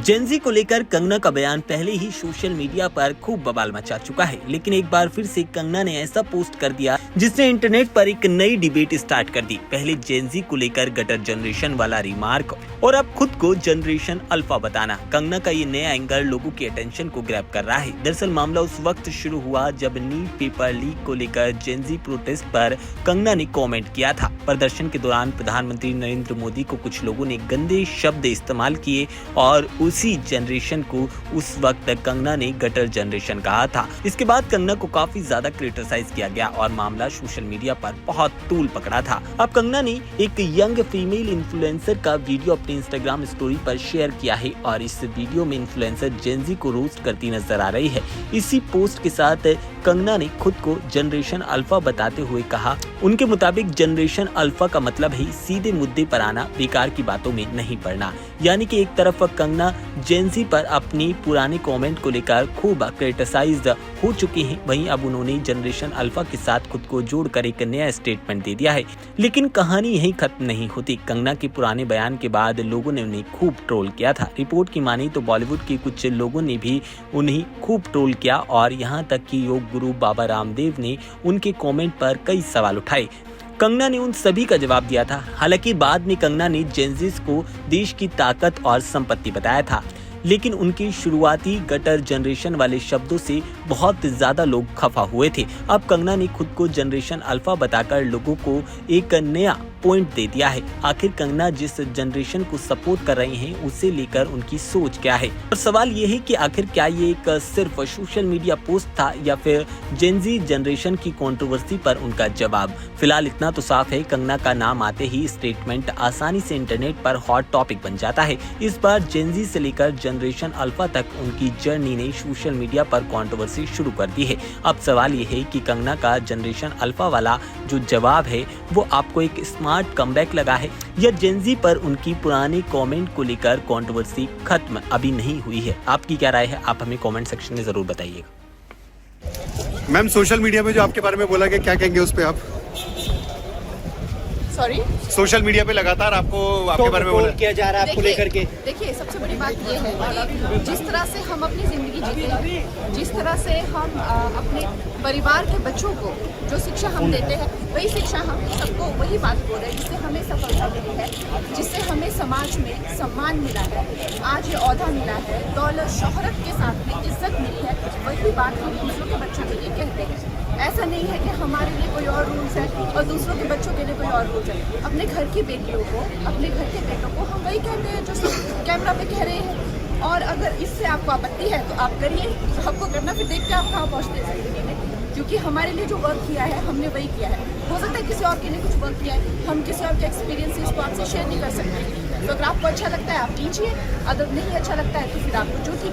Gen Z को लेकर कंगना का बयान पहले ही सोशल मीडिया पर खूब बवाल मचा चुका है, लेकिन एक बार फिर से कंगना ने ऐसा पोस्ट कर दिया जिसने इंटरनेट पर एक नई डिबेट स्टार्ट कर दी। पहले जेन-ज़ी को लेकर गटर जनरेशन वाला रिमार्क और अब खुद को जनरेशन अल्फा बताना। कंगना का ये नया एंगल लोगों की अटेंशन को ग्रैब कर रहा है। दरअसल मामला उस वक्त शुरू हुआ जब नीट पेपर लीक को लेकर जेन-ज़ी प्रोटेस्ट पर कंगना ने कमेंट किया था। प्रदर्शन के दौरान प्रधानमंत्री नरेंद्र मोदी को कुछ लोगों ने गंदे शब्द इस्तेमाल किए और उसी जनरेशन को उस वक्त कंगना ने गटर जनरेशन कहा था। इसके बाद कंगना को काफी ज्यादा क्रिटिसाइज किया गया और मामला सोशल मीडिया पर बहुत तूल पकड़ा था। अब कंगना ने एक यंग फीमेल इन्फ्लुएंसर का वीडियो अपने इंस्टाग्राम स्टोरी पर शेयर किया है और इस वीडियो में इन्फ्लुएंसर जेन-ज़ी को रोस्ट करती नजर आ रही है। इसी पोस्ट के साथ कंगना ने खुद को जनरेशन अल्फा बताते हुए कहा, उनके मुताबिक जनरेशन अल्फा का मतलब है सीधे मुद्दे पर आना, बेकार की बातों में नहीं पड़ना। यानी कि एक तरफ कंगना जेन-ज़ी पर अपनी पुराने कमेंट को लेकर खूब क्रिटिसाइज्ड हो चुकी हैं, वहीं अब उन्होंने जनरेशन अल्फा के साथ खुद को जोड़कर एक नया स्टेटमेंट दे दिया है। लेकिन कहानी यहीं खत्म नहीं होती। कंगना के पुराने बयान के बाद लोगों ने उन्हें खूब ट्रोल किया था। रिपोर्ट की मानी तो बॉलीवुड के कुछ लोगों ने भी उन्हें खूब ट्रोल किया और यहाँ तक कि योग गुरु बाबा रामदेव ने उनके कमेंट पर कई सवाल उठाए। कंगना ने उन सभी का जवाब दिया था। हालांकि बाद में कंगना ने जेन-ज़ी को देश की ताकत और संपत्ति बताया था, लेकिन उनकी शुरुआती गटर जनरेशन वाले शब्दों से बहुत ज्यादा लोग खफा हुए थे। अब कंगना ने खुद को जनरेशन अल्फा बताकर लोगों को एक नया पॉइंट दे दिया है। आखिर कंगना जिस जनरेशन को सपोर्ट कर रही हैं, उसे लेकर उनकी सोच क्या है? और सवाल ये है कि आखिर क्या ये एक सिर्फ सोशल मीडिया पोस्ट था या फिर जेन-ज़ी जनरेशन की कंट्रोवर्सी पर उनका जवाब? फिलहाल इतना तो साफ है, कंगना का नाम आते ही स्टेटमेंट आसानी से इंटरनेट पर हॉट टॉपिक बन जाता है। इस बार जेन-ज़ी से लेकर जनरेशन अल्फा तक उनकी जर्नी ने सोशल मीडिया पर कंट्रोवर्सी शुरू कर दी है। अब सवाल ये है कि कंगना का जनरेशन अल्फा वाला जो जवाब है वो आपको एक स्मार्ट कमबैक लगा है या जेन-ज़ी पर उनकी पुराने कमेंट को लेकर कंट्रोवर्सी खत्म अभी नहीं हुई है? आपकी क्या राय है? आप हमें कमेंट सेक्शन में जरूर बताइएगा। मैम, सोशल मीडिया पे जो आपके बारे में बोला गया, क्या कहेंगे उस पे आप? सॉरी, सोशल मीडिया पे लगातार आपको आपके बारे में बोला किया जा रहा है आपको लेकर के। देखिए सबसे बड़ी बात ये है कि जिस तरह से हम अपनी ज़िंदगी जीते हैं, जिस तरह से हम अपने परिवार के बच्चों को जो शिक्षा हम देते हैं, वही शिक्षा हम सबको वही बात बोल रहे हैं जिससे हमें सफलता मिली है, जिससे हमें समाज में सम्मान मिला है, आज ये ओहदा मिला है, दौलत शोहरत के साथ में इज्जत मिली है, वही बात हम दूसरों के बच्चों के लिए कहते हैं। ऐसा नहीं है कि हमारे लिए कोई और रूल्स है और दूसरों के बच्चों के लिए कोई और रूल्स है। अपने घर की बेटियों को, अपने घर के बेटों को हम वही कहते हैं जो कैमरा पे कह रहे हैं। और अगर इससे आपको आपत्ति है तो आप करिए, आपको करना, फिर देखते हैं आप कहाँ पहुँचते हैं जिंदगी में। क्योंकि हमारे लिए जो वर्क किया है हमने वही किया है। हो सकता है किसी और के लिए कुछ वर्क किया है, हम किसी और के एक्सपीरियंसेस को आपसे शेयर नहीं कर सकते। तो अगर आपको अच्छा लगता है आप कीजिए, अगर नहीं अच्छा लगता है तो फिर आपको जो